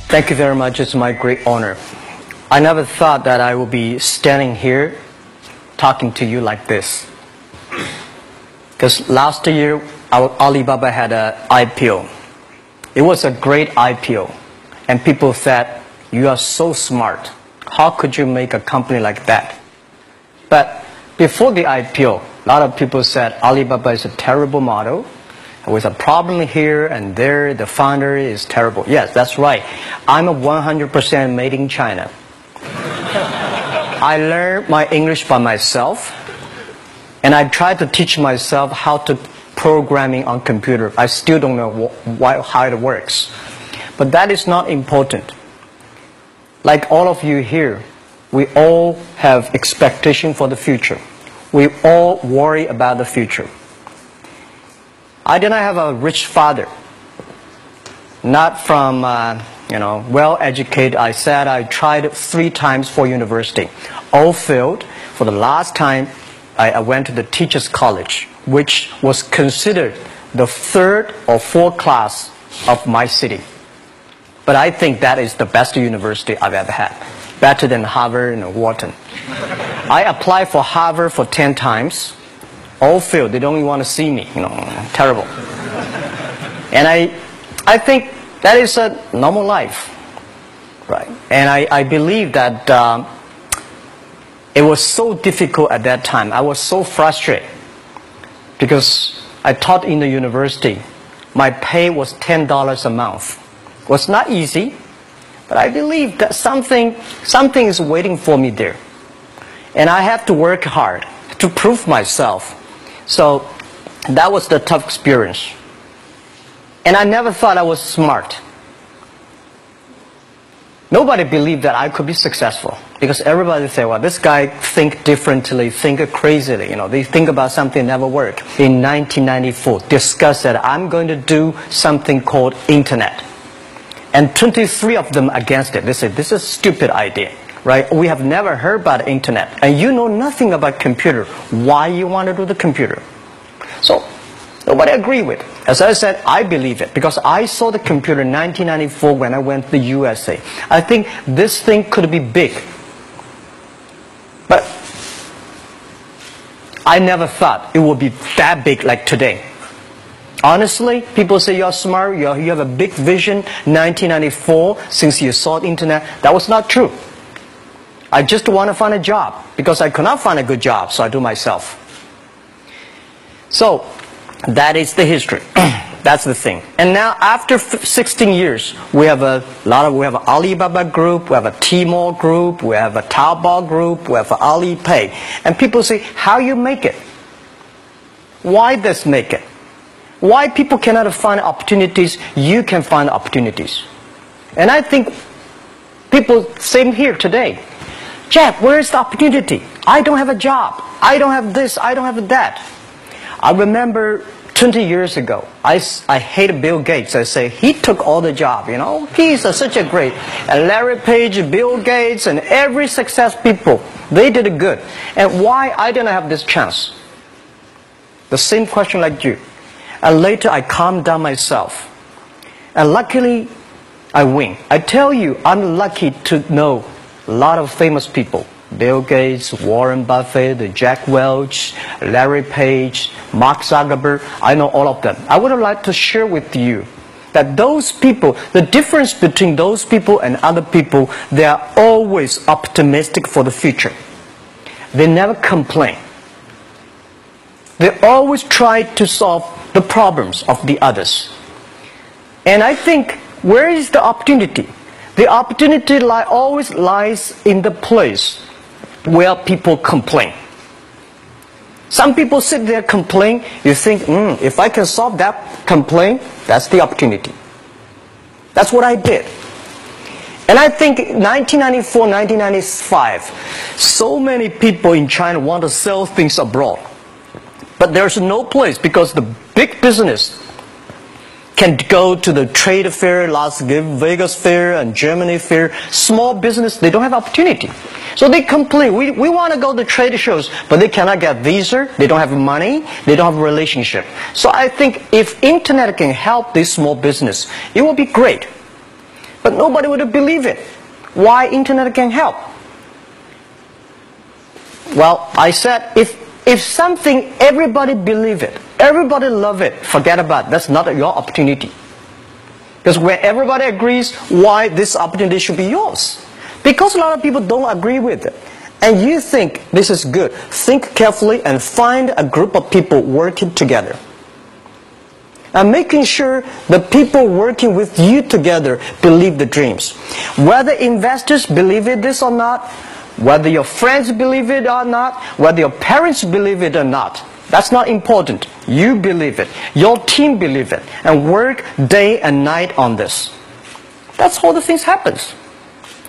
Thank you very much. It's my great honor. I never thought that I would be standing here talking to you like this. Because last year, our Alibaba had an IPO. It was a great IPO. And people said, you are so smart. How could you make a company like that? But before the IPO, a lot of people said Alibaba is a terrible model. With a problem here and there, the founder is terrible. Yes, that's right. I'm a 100% made in China. I learned my English by myself, and I tried to teach myself how to programming on computer. I still don't know how it works. But that is not important. Like all of you here, we all have expectation for the future. We all worry about the future. I did not have a rich father, not from, well-educated. I said I tried 3 times for university. All failed. For the last time, I went to the teacher's college, which was considered the 3rd or 4th class of my city. But I think that is the best university I've ever had. Better than Harvard and Wharton. I applied for Harvard for 10 times. All failed. They don't even want to see me. Terrible. And I think that is a normal life, right? And I believe that it was so difficult at that time. I was so frustrated because I taught in the university. My pay was $10 a month. It was not easy, but I believe that something is waiting for me there, and I have to work hard to prove myself. So that was the tough experience. And I never thought I was smart. Nobody believed that I could be successful because everybody said, well, this guy think differently, think crazily. They think about something that never work. In 1994, discussed that I'm going to do something called internet. And 23 of them against it. They said, this is a stupid idea. Right? We have never heard about internet, and you know nothing about computer. Why you want to do the computer? So nobody agreed with it. As I said, I believe it because I saw the computer in 1994 when I went to the USA. I think this thing could be big, but I never thought it would be that big like today. Honestly, people say you're smart, you have a big vision. 1994, since you saw the internet, that was not true. I just want to find a job because I could not find a good job, so I do myself. So that is the history. That's the thing. And now after 16 years, we have an Alibaba group, we have a Tmall group, we have a Taobao group, we have an Alipay. And people say, how you make it? Why does make it? Why people cannot find opportunities, you can find opportunities. And I think people, same here today. Jack, where is the opportunity? I don't have a job. I don't have this. I don't have that. I remember 20 years ago, I hated Bill Gates. I say, he took all the job, He's such a great. And Larry Page, Bill Gates, and every success people, they did it good. And why I didn't have this chance? The same question like you. And later I calmed down myself. And luckily, I win. I tell you, I'm lucky to know a lot of famous people. Bill Gates, Warren Buffett, Jack Welch, Larry Page, Mark Zuckerberg. I know all of them. I would like to share with you that those people, the difference between those people and other people, they are always optimistic for the future. They never complain. They always try to solve the problems of the others. And I think, where is the opportunity? The opportunity always lies in the place where people complain. Some people sit there complain. You think, if I can solve that complaint, that's the opportunity. That's what I did. And I think 1994, 1995, so many people in China want to sell things abroad. But there's no place because the big business can go to the trade fair, Las Vegas fair, and Germany fair. Small business, they don't have opportunity. So they complain. We want to go to trade shows, but they cannot get visa. They don't have money. They don't have a relationship. So I think if internet can help this small business, it will be great. but nobody would believe it. Why internet can help? Well, I said, if something, everybody believe it, everybody love it, forget about it. That's not your opportunity. Because when everybody agrees, why this opportunity should be yours? Because a lot of people don't agree with it. And you think this is good. Think carefully and find a group of people working together. And making sure the people working with you together believe the dreams. Whether investors believe this or not, whether your friends believe it or not, whether your parents believe it or not, that's not important. You believe it. Your team believe it. And work day and night on this. That's how the things happens.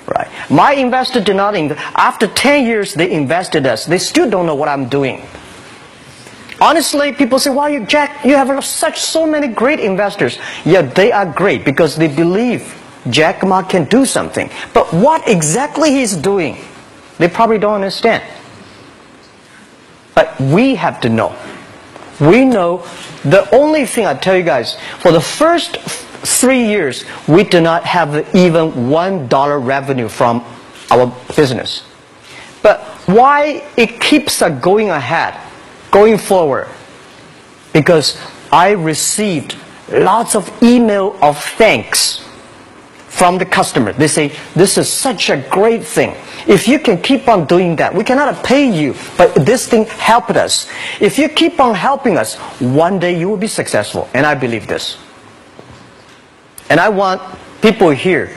Right. My investor did not invest. After 10 years, they invested us. They still don't know what I'm doing. Honestly, people say, "Why, Jack, you have so many great investors." Yeah, they are great because they believe Jack Ma can do something. But what exactly he's doing, they probably don't understand. But we have to know. We know the only thing I tell you guys, for the first 3 years, we do not have even $1 revenue from our business. But why it keeps us going ahead, going forward? Because I received lots of email of thanks from the customer. They say, "This is such a great thing. If you can keep on doing that, we cannot pay you, but this thing helped us. If you keep on helping us, one day you will be successful." And I believe this. And I want people here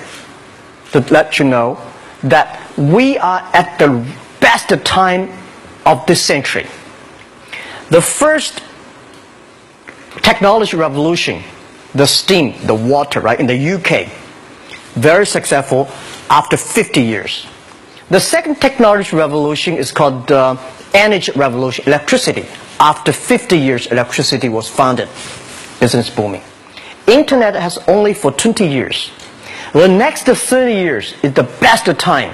to let you know that we are at the best time of this century. The first technology revolution, the steam, the water, right, in the UK, very successful after 50 years. The second technology revolution is called the energy revolution, electricity. After 50 years, electricity was founded, business booming. Internet has only for 20 years. The next 30 years is the best time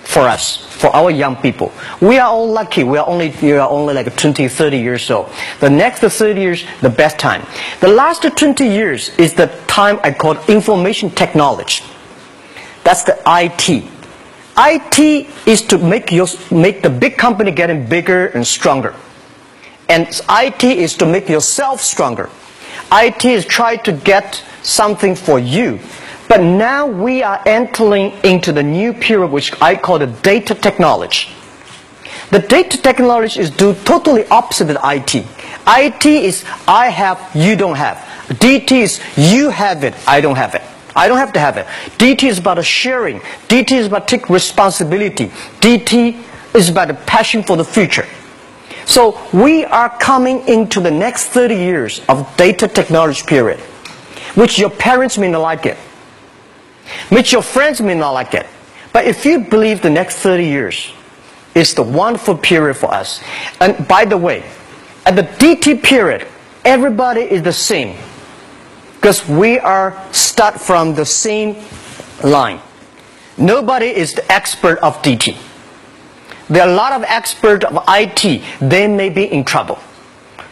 for us, for our young people. We are all lucky. We are only like 20, 30 years old. The next 30 years, the best time. The last 20 years is the time I call information technology. That's the IT. IT is to make the big company getting bigger and stronger. And IT is to make yourself stronger. IT is trying to get something for you. But now we are entering into the new period which I call the data technology. The data technology is totally opposite of IT. IT is I have, you don't have. DT is you have it, I don't have it. I don't have to have it. DT is about sharing. DT is about taking responsibility. DT is about the passion for the future. So we are coming into the next 30 years of data technology period, which your parents may not like it, which your friends may not like it. But if you believe the next 30 years is the wonderful period for us. And by the way, at the DT period, everybody is the same. Because we are start from the same line. Nobody is the expert of DT. There are a lot of experts of IT. They may be in trouble.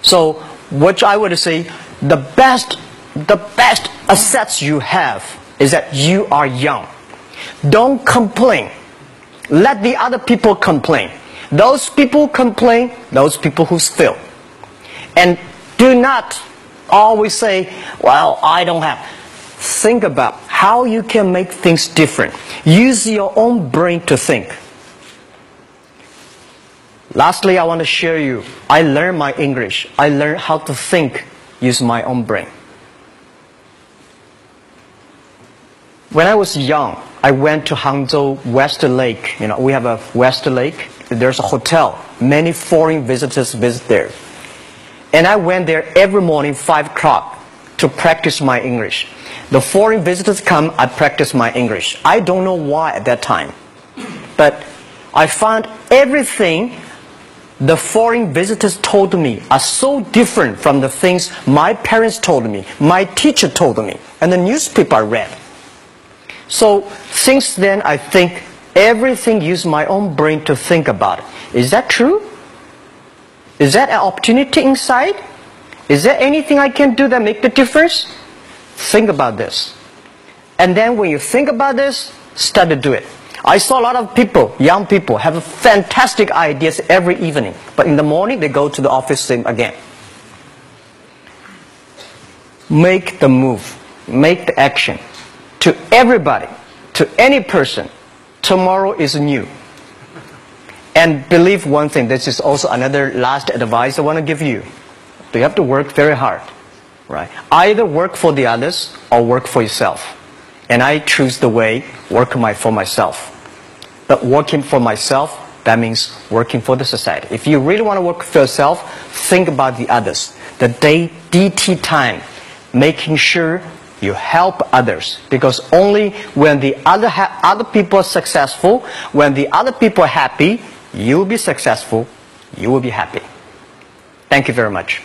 So what I would say, the best assets you have is that you are young. Don't complain. Let the other people complain. Those people complain, those people who fail. And do not always say, "Well, I don't have." Think about how you can make things different. Use your own brain to think. Lastly, I want to share you, I learned my English. I learned how to think using my own brain. When I was young, I went to Hangzhou West Lake. You know, we have a West Lake. There's a hotel. Many foreign visitors visit there. And I went there every morning, 5 o'clock, to practice my English. The foreign visitors come, I practice my English. I don't know why at that time. But I found everything the foreign visitors told me are so different from the things my parents told me, my teacher told me, and the newspaper I read. So since then, I think everything use my own brain to think about it. Is that true? Is that an opportunity inside? Is there anything I can do that make the difference? Think about this. And then when you think about this, start to do it. I saw a lot of people, young people, have fantastic ideas every evening. But in the morning, they go to the office same again. Make the move. Make the action. To everybody, to any person, tomorrow is new. And believe one thing, this is also another last advice I want to give you. You have to work very hard. Right? Either work for the others or work for yourself. And I choose the way, work for myself. But working for myself, that means working for the society. If you really want to work for yourself, think about the others. The DT time, making sure you help others. Because only when the other people are successful, when the other people are happy, you will be successful, you will be happy. Thank you very much.